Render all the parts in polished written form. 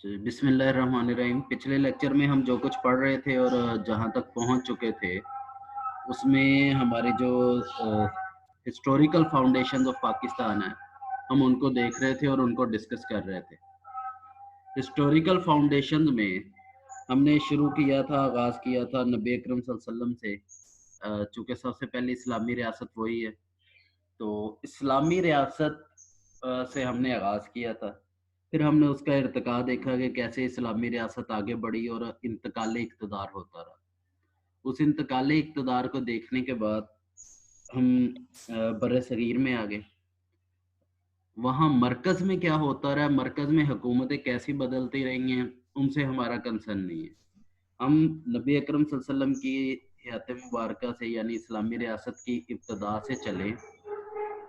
जी, बिस्मिल्लाहिर्रहमानिर्रहीम। पिछले लेक्चर में हम जो कुछ पढ़ रहे थे और जहाँ तक पहुँच चुके थे, उसमें हमारी जो हिस्टोरिकल फाउंडेशंस ऑफ पाकिस्तान है, हम उनको देख रहे थे और उनको डिस्कस कर रहे थे। हिस्टोरिकल फाउंडेशंस में हमने शुरू किया था, आगाज़ किया था नबी अकरम सल्लल्लाहु अलैहि वसल्लम से। चूँकि सबसे पहली इस्लामी रियासत वही है, तो इस्लामी रियासत से हमने आगाज़ किया था। फिर हमने उसका इर्तिक़ा देखा कि कैसे इस्लामी रियासत आगे बढ़ी और इंतकाले इक़्तिदार होता रहा। उस इंतकाले इक़्तिदार को देखने के बाद हम बर्र-ए-सग़ीर में आ गए। वहाँ मरकज़ में क्या होता रहा, मरकज़ में हुकूमतें कैसी बदलती रही हैं, उनसे हमारा कंसर्न नहीं है। हम नबी अकरम सल्लल्लाहु अलैहि वसल्लम की हयात मुबारका से यानी इस्लामी रियासत की इब्तिदा से चलें।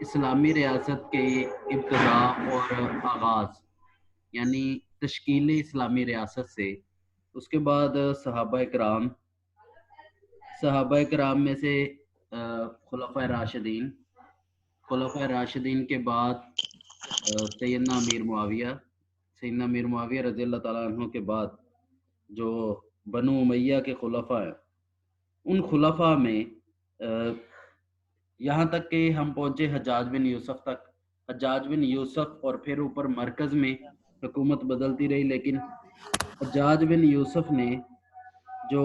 इस्लामी रियासत के इब्तिदा और आगाज़ यानी तश्कील इस्लामी रियासत से, उसके बाद सहाबाए किराम में से खुलफ़ाए राशिदीन के बाद सैयदना अमीर मुआविया रज़ियल्लाहु ताला अन्हु के बाद जो बनु उमय्या के खुलफ़ा हैं, उन खुलफ़ा में यहाँ तक कि हम पहुँचे हज्जाज बिन यूसुफ तक। हज्जाज बिन यूसुफ और फिर ऊपर मरकज़ में हुकूमत बदलती रही, लेकिन हज्जाज बिन यूसुफ ने जो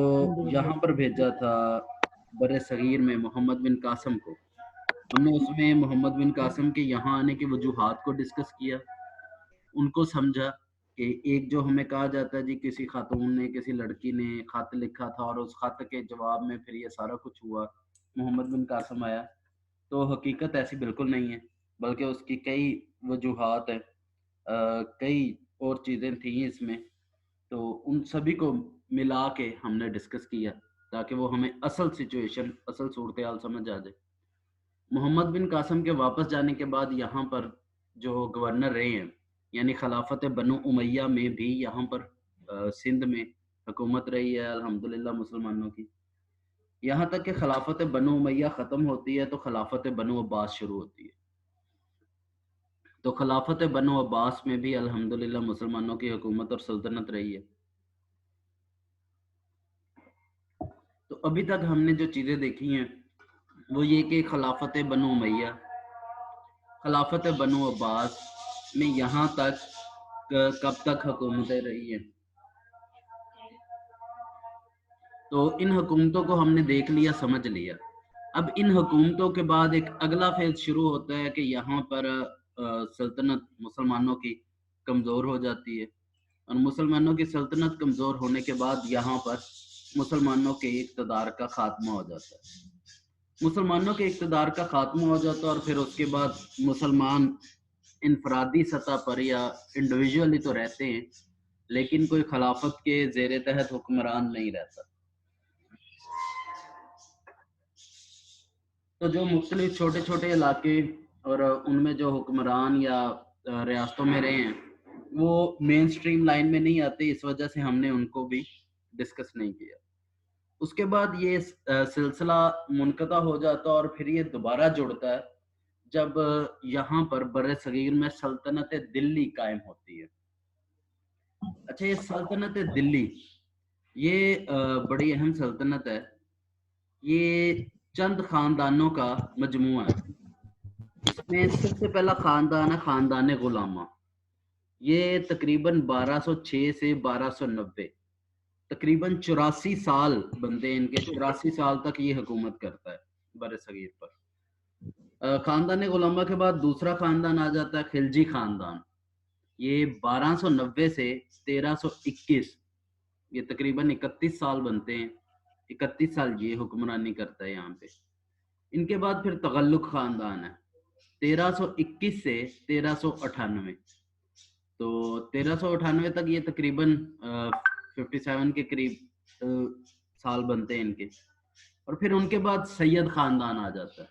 यहाँ पर भेजा था बर्र-ए-सग़ीर में मोहम्मद बिन कासिम को, हमने उसमें मोहम्मद बिन कासिम के यहाँ आने की वजूहात को डिस्कस किया। उनको समझा कि एक जो हमें कहा जाता है जी किसी खातून ने, किसी लड़की ने खत लिखा था और उस खत के जवाब में फिर ये सारा कुछ हुआ, मोहम्मद बिन कासिम आया, तो हकीकत ऐसी बिल्कुल नहीं है, बल्कि उसकी कई वजूहात हैं। कई और चीज़ें थी इसमें, तो उन सभी को मिला के हमने डिस्कस किया ताकि वो हमें असल सिचुएशन, असल सूरत-ए-हाल समझ आ जाए। मोहम्मद बिन कासिम के वापस जाने के बाद यहाँ पर जो गवर्नर रहे हैं, यानी खिलाफत बनु उमय्या में भी यहाँ पर सिंध में हुकूमत रही है अल्हम्दुलिल्लाह मुसलमानों की। यहाँ तक कि खिलाफत बनु उमय्या ख़त्म होती है तो खिलाफत बनु अब्बास शुरू होती है। तो खिलाफत बनु अब्बास में भी अल्हम्दुलिल्लाह मुसलमानों की हुकूमत और सल्तनत रही है। तो अभी तक हमने जो चीज़ें देखी हैं, वो ये कि खिलाफत बनु उमय्या, खिलाफत बनु अब्बास में यहाँ तक कब तक हुकूमतें रही हैं। तो इन हुकूमतों को हमने देख लिया, समझ लिया। अब इन हुकूमतों के बाद एक अगला फ़ेज़ शुरू होता है कि यहाँ पर सल्तनत मुसलमानों की कमज़ोर हो जाती है और मुसलमानों की सल्तनत कमज़ोर होने के बाद यहाँ पर मुसलमानों के इक़्तिदार का ख़ात्मा हो जाता है। मुसलमानों के इक़्तिदार का ख़ात्मा हो जाता है और फिर उसके बाद मुसलमान इनफ़रादी सतह पर या इंडिविजुअली तो रहते हैं, लेकिन कोई खिलाफत के ज़ेर तहत हुक्मरान नहीं रहता। तो जो मुख्तलिफ छोटे-छोटे इलाके और उनमें जो हुक्मरान या रियासतों में रहे हैं, वो मेन स्ट्रीम लाइन में नहीं आते, इस वजह से हमने उनको भी डिस्कस नहीं किया। उसके बाद ये सिलसिला मुनक़ता हो जाता है और फिर ये दोबारा जुड़ता है जब यहाँ पर बर्र-ए-सग़ीर में सल्तनत दिल्ली कायम होती है। अच्छा, ये सल्तनत दिल्ली ये बड़ी अहम सल्तनत है। ये चंद ख़ानदानों का मजमूआ है। इसमें सबसे पहला ख़ानदान है ख़ानदान गुलामा। ये तकरीबन 1206 से 1290 तकरीबन 84 साल बनते हैं इनके, 84 साल तक ये हुकूमत करता है बर्र-ए-सग़ीर पर। ख़ानदान गुलामा के बाद दूसरा ख़ानदान आ जाता है खिलजी ख़ानदान। ये 1290 से 1321 ये तकरीबन 31 साल बनते हैं। 31 साल ये हुक्मरानी करता है यहाँ पे। इनके बाद फिर तगल्लुक ख़ानदान है, 1321 से 1398। तो 1398 तक ये तकरीबन 57 के करीब साल बनते हैं इनके। और फिर उनके बाद सैयद ख़ानदान आ जाता है।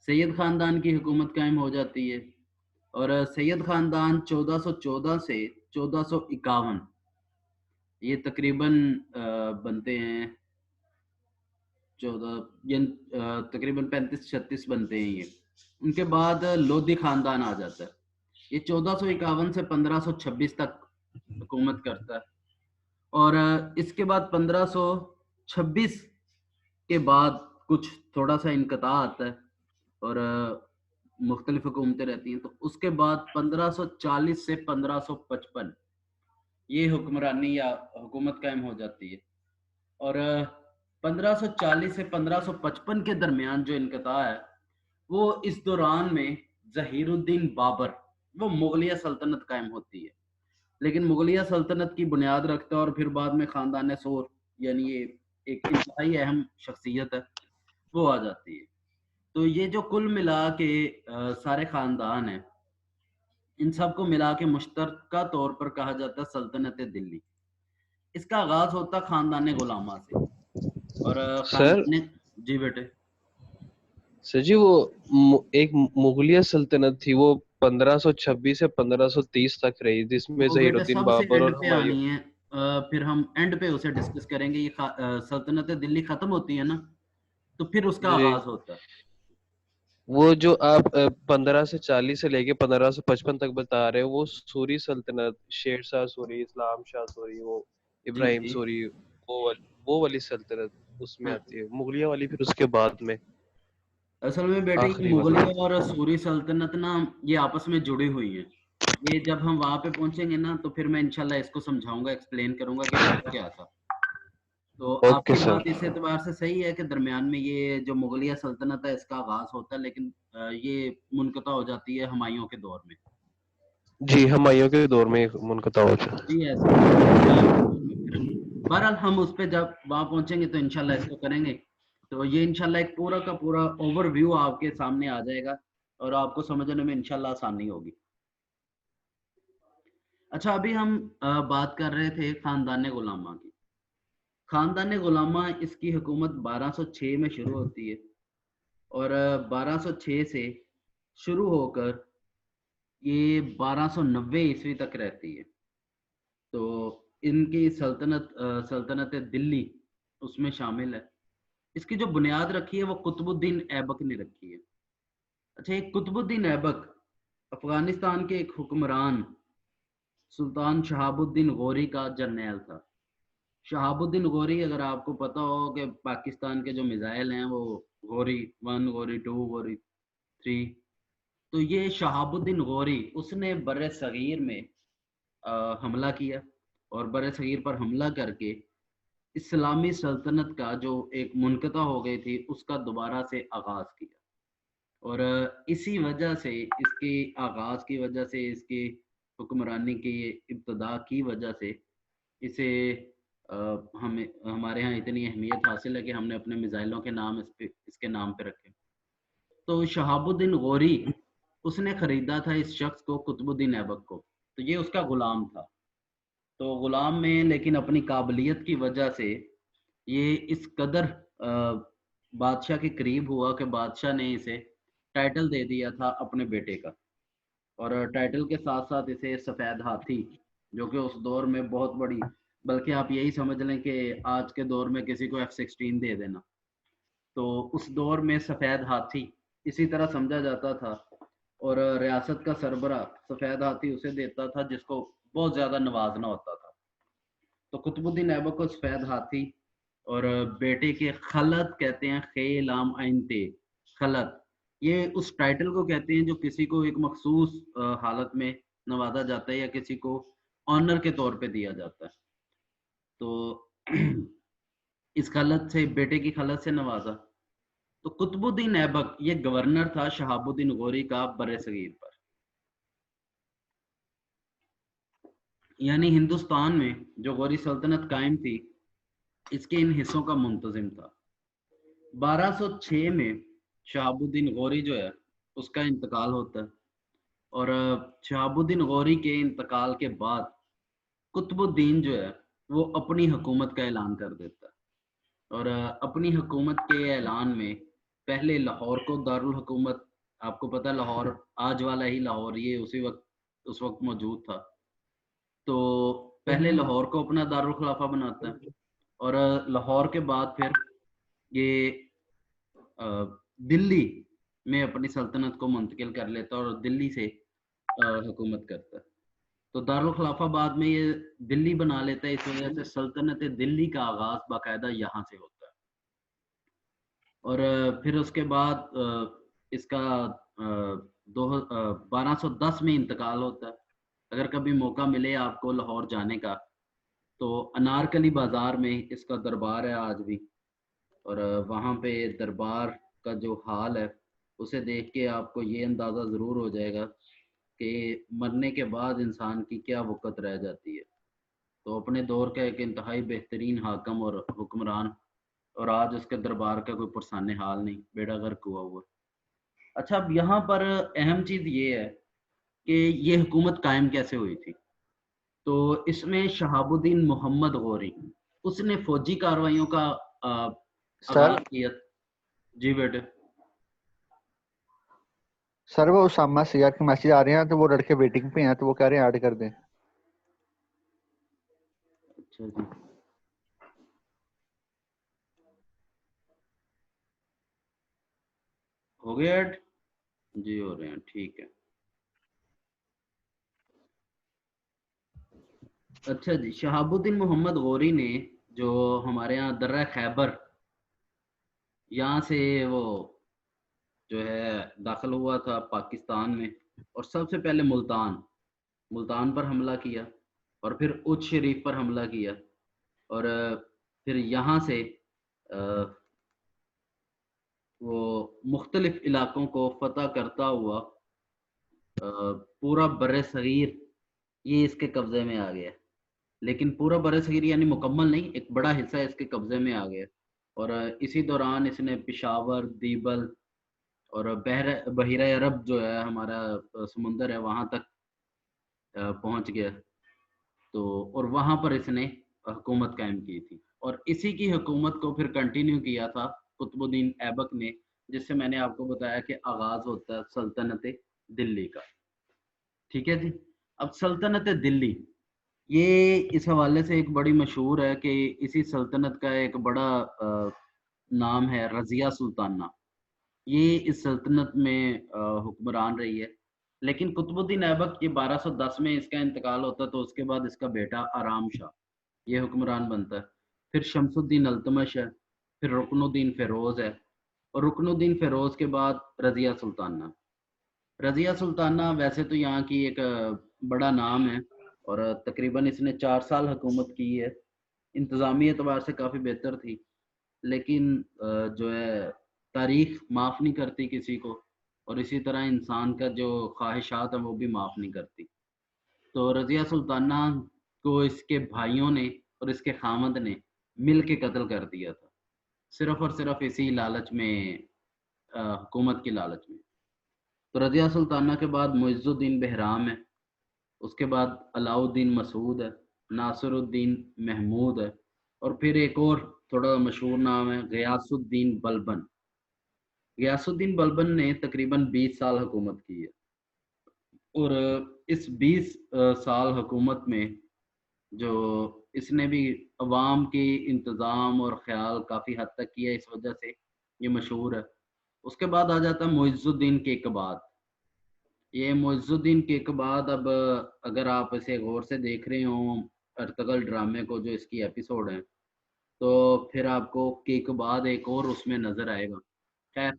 सैयद ख़ानदान की हुकूमत कायम हो जाती है और सैयद ख़ानदान 1414 से 1451 ये तकरीबन बनते हैं तकरीबन 35-36 बनते हैं ये। उनके बाद लोधी ख़ानदान आ जाता है। ये 1451 से 1526 तक हुकूमत करता है। और इसके बाद 1526 के बाद कुछ थोड़ा सा इनकता आता है और मुख्तलिफ हुकूमतें रहती हैं। तो उसके बाद 1540 से 1555 ये हुक्मरानी या हुकूमत कायम हो जाती है। और 1540 से 1555 के दरमियान जो इनकता है, वो इस दौरान में ज़हीरुद्दीन बाबर, वो मुगलिया सल्तनत कायम होती है। लेकिन मुगलिया सल्तनत की बुनियाद रखता है और फिर बाद में ख़ानदान सोर, यानी ये एक इंतहाई अहम शख्सियत है, वो आ जाती है। तो ये जो कुल मिला के सारे ख़ानदान हैं, इन सब को मिला के मुश्तरका तौर पर कहा जाता है सल्तनत दिल्ली। इसका आगाज़ होता है ख़ानदान गुलामा से और सर ख़ानदान जी बेटे। सर जी, वो एक मुगलिया सल्तनत थी, वो 1526 से 1530 तक रही, जिसमें वो बेटे ज़हीरुद्दीन सबसे बाबर एंड और पे हुमायूं। आनी है। फिर हम एंड पे उसे डिस्कस करेंगे। ये सल्तनत दिल्ली ख़त्म होती है ना, तो फिर उसका जी, आगाज़ होता है। वो जो आप 1540 से लेके 1555 तक बता रहे हो, वो सूरी सल्तनत, शेर शाह सूरी, इस्लाम शाह सूरी, वो जी, इब्राहिम जी। सूरी, वो वाली सल्तनत उसमें हाँ, आती है। मुगलिया वाली फिर उसके बाद में असल में बेटे ये आखिरी वाला। मुगलिया और सूरी सल्तनत ना, ये आपस में जुड़ी हुई हैं। ये जब हम वहाँ पे पहुँचेंगे ना, तो फिर मैं इंशाल्लाह इसको समझाऊँगा, एक्सप्लेन करूँगा कि हुआ क्या था। तो ओके आपकी सर। बात इस एतबार से सही है कि दरमियान में ये जो मुगलिया सल्तनत है, इसका आगाज़ होता है, लेकिन ये मुनक़ता हो जाती है हुमायूं के दौर में। जी, हुमायूं के दौर में मुनक़ता हो जाता। जी, ऐसा ही है, हुमायूं के दौर में फिर बहरहाल हम उस पे जब वहाँ पहुँचेंगे तो इंशाल्लाह इसको करेंगे। तो ये इंशाल्लाह एक पूरा का पूरा ओवरव्यू आपके सामने आ जाएगा और आपको समझने में इंशाल्लाह आसानी होगी। अच्छा, अभी हम बात कर रहे थे ख़ानदान गुलामा की। ख़ानदान गुलामा, इसकी हुकूमत 1206 में शुरू होती है और 1206 से शुरू होकर ये 1290 ईस्वी तक रहती है। तो इनकी सल्तनत दिल्ली उसमें शामिल है। इसकी जो बुनियाद रखी है वो कुतुबुद्दीन ऐबक ने रखी है। अच्छा, एक कुतुबुद्दीन ऐबक अफ़गानिस्तान के एक हुक्मरान सुल्तान शहाबुद्दीन गौरी का जर्नैल था। शहाबुद्दीन गौरी, अगर आपको पता हो कि पाकिस्तान के जो मिसाइल हैं वो गौरी 1, गौरी 2, गौरी 3, तो ये शहाबुद्दीन गौरी उसने बर्रे सगीर में हमला किया और बर्रे सगीर पर हमला करके इस्लामी सल्तनत का जो एक मुनक़ता हो गई थी उसका दोबारा से आगाज़ किया। और इसी वजह से, इसके आगाज़ की वजह से, इसकी हुक्मरानी की इब्तिदा की वजह से इसे अ, हमें हमारे यहाँ इतनी अहमियत हासिल है कि हमने अपने मिसाइलों के नाम इसके नाम पे रखे। तो शहाबुद्दीन गौरी, उसने खरीदा था इस शख्स को, कुतुबुद्दीन ऐबक को, तो ये उसका गुलाम था। तो गुलाम में लेकिन अपनी काबिलियत की वजह से ये इस कदर बादशाह के करीब हुआ कि बादशाह ने इसे टाइटल दे दिया था अपने बेटे का। और टाइटल के साथ साथ इसे सफ़ेद हाथी, जो कि उस दौर में बहुत बड़ी, बल्कि आप यही समझ लें कि आज के दौर में किसी को F-16 दे देना, तो उस दौर में सफ़ेद हाथी इसी तरह समझा जाता था। और रियासत का सरबरा सफ़ेद हाथी उसे देता था जिसको बहुत ज़्यादा नवाजना होता था। तो कुतुबुद्दीन ऐबक को सफ़ेद हाथी और बेटे के खलत कहते हैं, खे-लाम आइन-ते, खलत, ये उस टाइटल को कहते हैं जो किसी को एक मखसूस हालत में नवाजा जाता है या किसी को ऑनर के तौर पे दिया जाता है। तो इस खलत से, बेटे की खलत से नवाजा। तो कुतुबुद्दीन ऐबक ये गवर्नर था शहाबुद्दीन गौरी का बर्रे सगीर पर। यानी हिंदुस्तान में जो गौरी सल्तनत कायम थी, इसके इन हिस्सों का मुंतजिम था। 1206 में शहाबुद्दीन गौरी जो है उसका इंतकाल होता है और शहाबुद्दीन गौरी के इंतकाल के बाद कुतुबुद्दीन जो है वो अपनी हुकूमत का ऐलान कर देता है। और अपनी हुकूमत के ऐलान में पहले लाहौर को दारुल हुकूमत, आपको पता है लाहौर आज वाला ही लाहौर, ये उस वक्त मौजूद था। तो पहले लाहौर को अपना दारुल खिलाफा बनाता है और लाहौर के बाद फिर ये अ, दिल्ली में अपनी सल्तनत को मुंतकिल कर लेता है और दिल्ली से हुकूमत करता है। तो दारुल खिलाफा बाद में ये दिल्ली बना लेता है, इस वजह से सल्तनत दिल्ली का आगाज बाकायदा यहाँ से होता है। और फिर उसके बाद इसका 1210 में इंतकाल होता है। अगर कभी मौका मिले आपको लाहौर जाने का, तो अनारकली बाजार में इसका दरबार है आज भी, और वहाँ पे दरबार का जो हाल है उसे देख के आपको ये अंदाज़ा ज़रूर हो जाएगा कि मरने के बाद इंसान की क्या वक़्त रह जाती है। तो अपने दौर का एक इंतहाई बेहतरीन हाकम और हुक्मरान, और आज उसके दरबार का कोई पुरसाने हाल नहीं, बेड़ा गर्क हुआ हुआ। अच्छा, अब यहाँ पर अहम चीज़ ये है कि ये हुकूमत कायम कैसे हुई थी। तो इसमें शहाबुद्दीन मोहम्मद गौरी, उसने फौजी कार्रवाइयों का सर आगाज किया। जी बेटे। सर वो उसामा सियार के मैसेज आ रहे हैं, तो वो लड़के वेटिंग पे हैं, तो वो कह रहे हैं ऐड कर दें। अच्छा जी, हो गया ऐड? जी हो रहे हैं, ठीक है। अच्छा जी, शहाबुद्दीन मोहम्मद गौरी ने, जो हमारे यहाँ दर्रा खैबर, यहाँ से वो जो है दाखिल हुआ था पाकिस्तान में, और सबसे पहले मुल्तान पर हमला किया, और फिर उच शरीफ पर हमला किया, और फिर यहाँ से वो मुख्तलिफ इलाकों को फतह करता हुआ पूरा बर्रे सगीर ये इसके कब्जे में आ गया। लेकिन पूरा बर्रे सगीर यानी मुकम्मल नहीं, एक बड़ा हिस्सा इसके कब्जे में आ गया। और इसी दौरान इसने पिशावर, दीबल और बहिरा अरब जो है हमारा समुंदर है, वहाँ तक पहुँच गया। तो और वहाँ पर इसने हुकूमत कायम की थी, और इसी की हुकूमत को फिर कंटिन्यू किया था कुतुबुद्दीन ऐबक ने, जिससे मैंने आपको बताया कि आगाज़ होता है सल्तनत दिल्ली का। ठीक है जी। अब सल्तनत दिल्ली, ये इस हवाले से एक बड़ी मशहूर है कि इसी सल्तनत का एक बड़ा नाम है रज़िया सुल्ताना। ये इस सल्तनत में हुक्मरान रही है। लेकिन कुतुबुद्दीन ऐबक ये 1210 में इसका इंतकाल होता है, तो उसके बाद इसका बेटा आराम शाह ये हुक्मरान बनता है। फिर शमसुद्दीन अल्तमश है, फिर रुकनुद्दीन फ़िरोज़ है, और रुकनुद्दीन फ़िरोज़ के बाद रज़िया सुल्ताना। रज़िया सुल्ताना वैसे तो यहाँ की एक बड़ा नाम है, और तकरीबन इसने 4 साल हुकूमत की है। इंतज़ामी एतबार से काफ़ी बेहतर थी, लेकिन जो है तारीख माफ़ नहीं करती किसी को, और इसी तरह इंसान का जो ख्वाहिशात है वो भी माफ़ नहीं करती। तो रज़िया सुल्ताना को इसके भाइयों ने और इसके खामद ने मिल के कत्ल कर दिया था, सिर्फ़ और सिर्फ़ इसी लालच में, हुकूमत की लालच में। तो रज़िया सुल्ताना के बाद मुइज़्ज़ुद्दीन बहराम है, उसके बाद अलाउद्दीन मसूद है, नासिरुद्दीन महमूद है, और फिर एक और थोड़ा मशहूर नाम है ग़ियासुद्दीन बलबन। ग़ियासुद्दीन बलबन ने तकरीबन 20 साल हुकूमत की है, और इस 20 साल हुकूमत में जो इसने भी अवाम की इंतज़ाम और ख़्याल काफ़ी हद तक किया, इस वजह से ये मशहूर है। उसके बाद आ जाता है मुइज़्ज़ुद्दीन केकबाद। ये मुइज़्ज़ुद्दीन केकबाद, अब अगर आप इसे गौर से देख रहे हो अर्तुगरुल ड्रामे को, जो इसकी एपिसोड है, तो फिर आपको केकबाद एक और उसमें नज़र आएगा। खैर,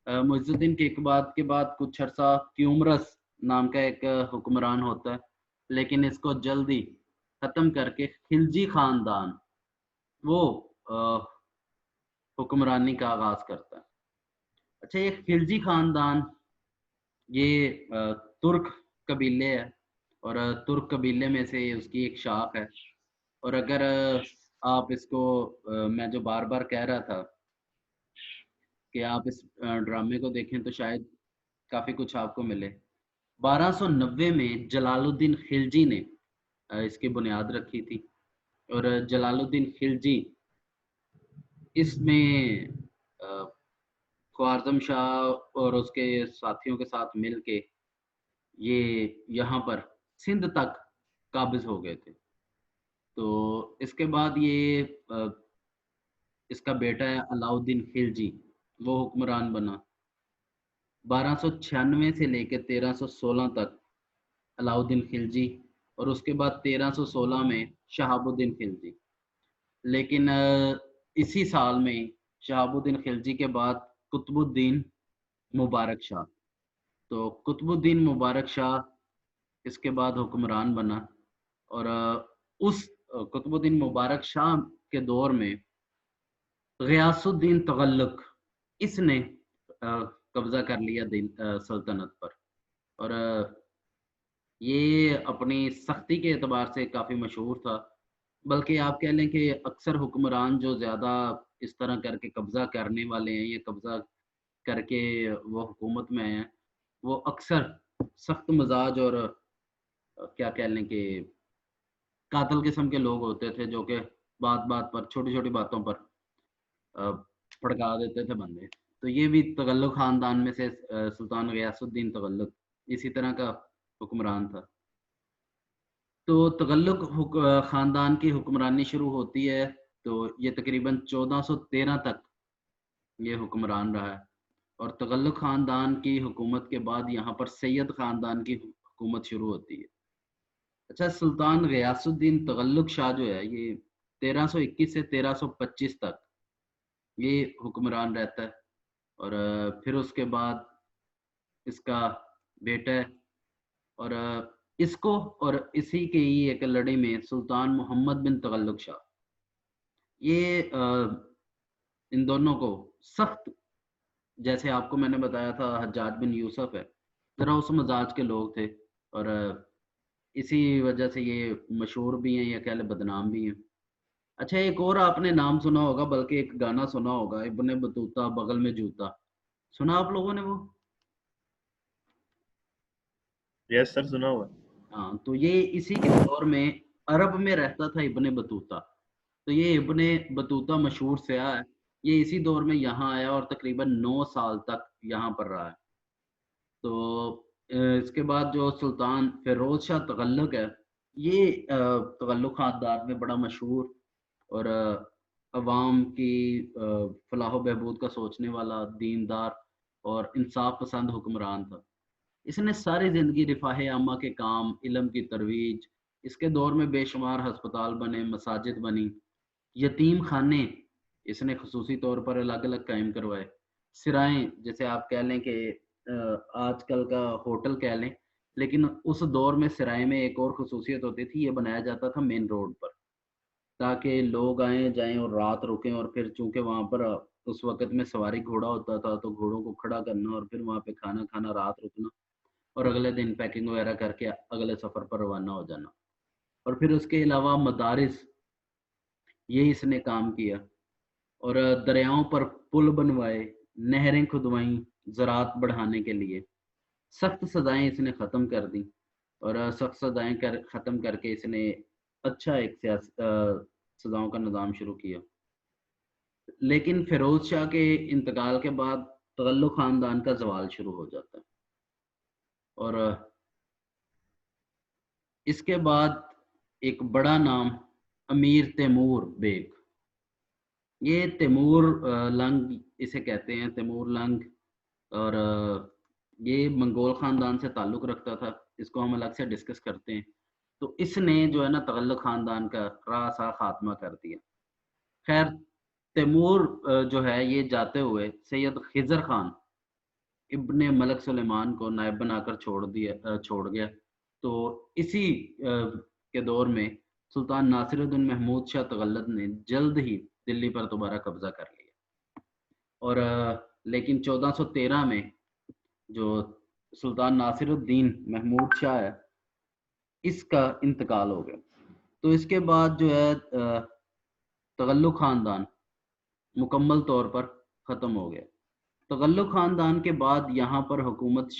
मुइज़्ज़ुद्दीन केकबाद के बाद कुछ अरसा क्यूमरस नाम का एक हुक्मरान होता है, लेकिन इसको जल्दी ख़त्म करके खिलजी ख़ानदान वो हुक्मरानी का आगाज़ करता है। अच्छा, ये खिलजी ख़ानदान ये तुर्क कबीले है, और तुर्क कबीले में से उसकी एक शाख है। और अगर आप इसको मैं जो बार बार कह रहा था कि आप इस ड्रामे को देखें तो शायद काफ़ी कुछ आपको मिले। 1290 में जलालुद्दीन खिलजी ने इसकी बुनियाद रखी थी, और जलालुद्दीन खिलजी इसमें ख्वारज़म शाह और उसके साथियों के साथ मिल के ये यहाँ पर सिंध तक काबिज हो गए थे। तो इसके बाद ये इसका बेटा है अलाउद्दीन खिलजी, वो हुक्मरान बना। 1296 से लेकर 1316 तक अलाउद्दीन खिलजी اور اس کے بعد 1316 میں شہاب الدین خلجی. لیکن اسی سال میں شہاب الدین خلجی کے بعد قطب الدین مبارک شاہ. تو قطب الدین مبارک شاہ اس کے بعد حکمران بنا، اور اس قطب الدین مبارک شاہ کے دور میں غیاث الدین تغلق اس نے قبضہ کر لیا سلطنت پر، اور یہ اپنی سختی کے اعتبار سے کافی مشہور تھا. بلکہ آپ کہہ لیں کہ اکثر حکمران جو زیادہ اس طرح کر کے قبضہ کرنے والے ہیں یا قبضہ کر کے وہ حکومت میں ہیں، وہ اکثر سخت مزاج اور کیا کہہ لیں کہ قاتل قسم کے لوگ ہوتے تھے، جو کہ بات بات پر چھوٹی چھوٹی باتوں پر پھڑکا دیتے تھے بندے. تو یہ بھی تغلق خاندان میں سے سلطان غیاث الدین تغلق اسی طرح کا حکمران تھا. تو تغلق خاندان کی حکمرانی شروع ہوتی ہے، تو یہ تقریباً 1413 تک یہ حکمران رہا ہے. اور تغلق خاندان کی حکومت کے بعد یہاں پر سید خاندان کی حکومت شروع ہوتی ہے. اچھا، سلطان غیاث الدین تغلق شاہ جو ہے یہ 1321 سے 1325 تک یہ حکمران رہتا ہے. اور پھر اس کے بعد اس کا بیٹا ہے، اور اس کو اور اسی کے ہی ایک لڑی میں سلطان محمد بن تغلق شاہ، یہ ان دونوں کو سخت، جیسے آپ کو میں نے بتایا تھا حجاج بن یوسف ہے، ذرا اس مزاج کے لوگ تھے، اور اسی وجہ سے یہ مشہور بھی ہیں یا کہہ لیں بدنام بھی ہیں. اچھا، ایک اور آپ نے نام سنا ہوگا، بلکہ ایک گانا سنا ہوگا، ابن بطوطہ بغل میں جوتا، سنا آپ لوگوں نے وہ؟ یس سر، سنا ہوا. ہاں، تو یہ اسی کے دور میں عرب میں رہتا تھا ابن بطوطہ. تو یہ ابن بطوطہ مشہور سیاح ہے، یہ اسی دور میں یہاں آیا اور تقریباً 9 سال تک یہاں پر رہا ہے. تو اس کے بعد جو سلطان فیروز شاہ تغلق ہے، یہ تغلق خاندان میں بڑا مشہور اور عوام کی فلاح و بہبود کا سوچنے والا، دیندار اور انصاف پسند حکمران تھا. اس نے ساری زندگی رفاہ عامہ کے کام، علم کی ترویج، اس کے دور میں بے شمار ہسپتال بنے، مساجد بنی، یتیم خانے اس نے خصوصی طور پر الگ الگ قائم کروائے، سرائیں جیسے آپ کہہ لیں کہ آج کل کا ہوٹل کہہ لیں، لیکن اس دور میں سرائے میں ایک اور خصوصیت ہوتی تھی، یہ بنایا جاتا تھا مین روڈ پر تاکہ لوگ آئیں جائیں اور رات رکیں. اور پھر چونکہ وہاں پر اس وقت میں سواری گھوڑا ہوتا تھا، تو گھوڑوں کو کھڑا کرنا اور پھر وہاں پہ کھانا کھانا، رات رکنا، اور اگلے دن پیکنگ وغیرہ کر کے اگلے سفر پر روانہ ہو جانا. اور پھر اس کے علاوہ مدارس، یہ اس نے کام کیا، اور دریاؤں پر پل بنوائے، نہریں کھدوائیں زراعت بڑھانے کے لیے. سخت سزائیں اس نے ختم کر دیں، اور سخت سزائیں ختم کر کے اس نے اچھا ایک سزاؤں کا نظام شروع کیا. لیکن فیروز شاہ کے انتقال کے بعد تغلق خاندان کا زوال شروع ہو جاتا ہے، اور اس کے بعد ایک بڑا نام امیر تیمور بیگ، یہ تیمور لنگ اسے کہتے ہیں، تیمور لنگ، اور یہ منگول خاندان سے تعلق رکھتا تھا، اس کو ہم الگ سے ڈسکس کرتے ہیں. تو اس نے جو ہے نا تغلق خاندان کا راسا خاتمہ کر دیا. خیر، تیمور جو ہے یہ جاتے ہوئے سید خضر خان ابن ملک سلیمان کو نائب بنا کر چھوڑ گیا. تو اسی کے دور میں سلطان ناصر الدین محمود شاہ تغلق نے جلد ہی دلی پر دوبارہ قبضہ کر لیا، اور لیکن 1413 میں جو سلطان ناصر الدین محمود شاہ ہے، اس کا انتقال ہو گیا. تو اس کے بعد جو ہے تغلق خاندان مکمل طور پر ختم ہو گیا. تغلق خاندان کے بعد یہاں پر حکومت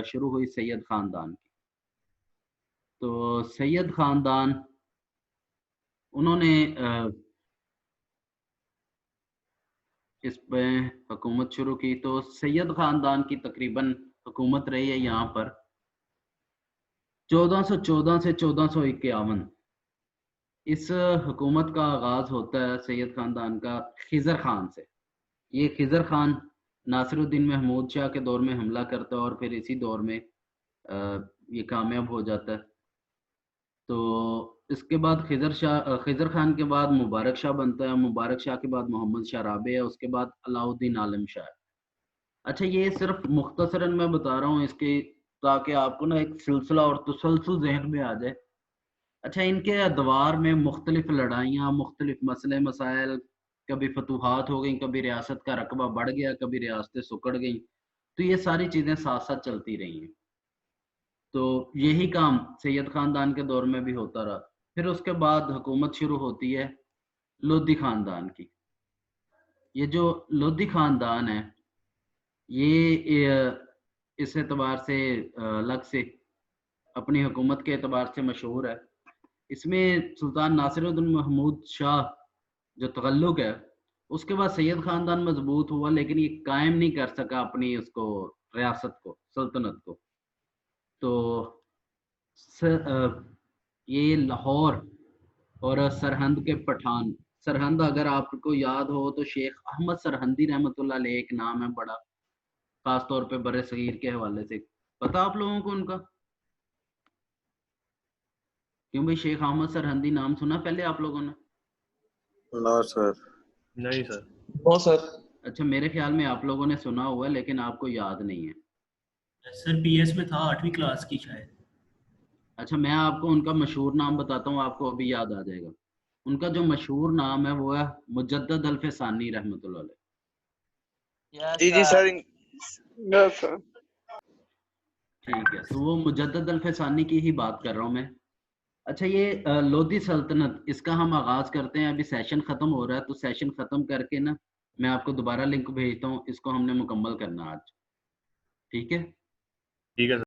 شروع ہوئی سید خاندان کی. تو سید خاندان انہوں نے اس پہ حکومت شروع کی. تو سید خاندان کی تقریباً حکومت رہی ہے یہاں پر 1414 سے 1451. اس حکومت کا آغاز ہوتا ہے سید خاندان کا خضر خان سے. یہ خضر خان ناصر الدین محمود شاہ کے دور میں حملہ کرتا ہے، اور پھر اسی دور میں یہ کامیاب ہو جاتا ہے. تو اس کے بعد خضر خان کے بعد مبارک شاہ بنتا ہے، مبارک شاہ کے بعد محمد شاہ رابع ہے، اس کے بعد علاؤالدین عالم شاہ ہے۔ اچھا یہ صرف مختصراً میں بتا رہا ہوں اس کی، تاکہ آپ کو نا ایک سلسلہ اور تسلسل ذہن میں آ جائے۔ اچھا ان کے ادوار میں مختلف لڑائیاں، مختلف مسئلے مسائل، کبھی فتوحات ہو گئیں، کبھی ریاست کا رقبہ بڑھ گیا، کبھی ریاستیں سکڑ گئیں، تو یہ ساری چیزیں ساتھ ساتھ چلتی رہی ہیں۔ تو یہی کام سید خاندان کے دور میں بھی ہوتا رہا۔ پھر اس کے بعد حکومت شروع ہوتی ہے لودھی خاندان کی۔ یہ جو لودھی خاندان ہے یہ اس اعتبار سے الگ سے اپنی حکومت کے اعتبار سے مشہور ہے۔ اس میں سلطان ناصر الدین محمود شاہ جو تغلق ہے، اس کے بعد سید خاندان مضبوط ہوا، لیکن یہ قائم نہیں کر سکا اپنی اس کو ریاست کو، سلطنت کو۔ تو یہ لاہور اور سرہند کے پٹھان، سرہند اگر آپ کو یاد ہو تو شیخ احمد سرہندی رحمۃ اللہ علیہ ایک نام ہے بڑا، خاص طور پہ بر صغیر کے حوالے سے، پتہ آپ لوگوں کو ان کا؟ کیوں بھائی شیخ احمد سرہندی نام سنا پہلے آپ لوگوں نے؟ نو سر، نہیں سر، نو سر۔ اچھا میرے خیال میں آپ لوگوں نے سنا ہوا ہے لیکن آپ کو یاد نہیں ہے۔ سر پی ایس میں تھا 8ویں کلاس کی شاید۔ اچھا میں آپ کو ان کا مشہور نام بتاتا ہوں، آپ کو ابھی یاد آ جائے گا۔ ان کا جو مشہور نام ہے وہ ہے مجدد الفسانی رحمۃ اللہ علیہ۔ جی سر۔ ٹھیک ہے، تو وہ مجدد الفسانی کی ہی بات کر رہا ہوں میں۔ اچھا یہ لودھی سلطنت، اس کا ہم آغاز کرتے ہیں۔ ابھی سیشن ختم ہو رہا ہے، تو سیشن ختم کر کے نا میں آپ کو دوبارہ لنک بھیجتا ہوں، اس کو ہم نے مکمل کرنا آج، ٹھیک ہے؟ ٹھیک ہے سر۔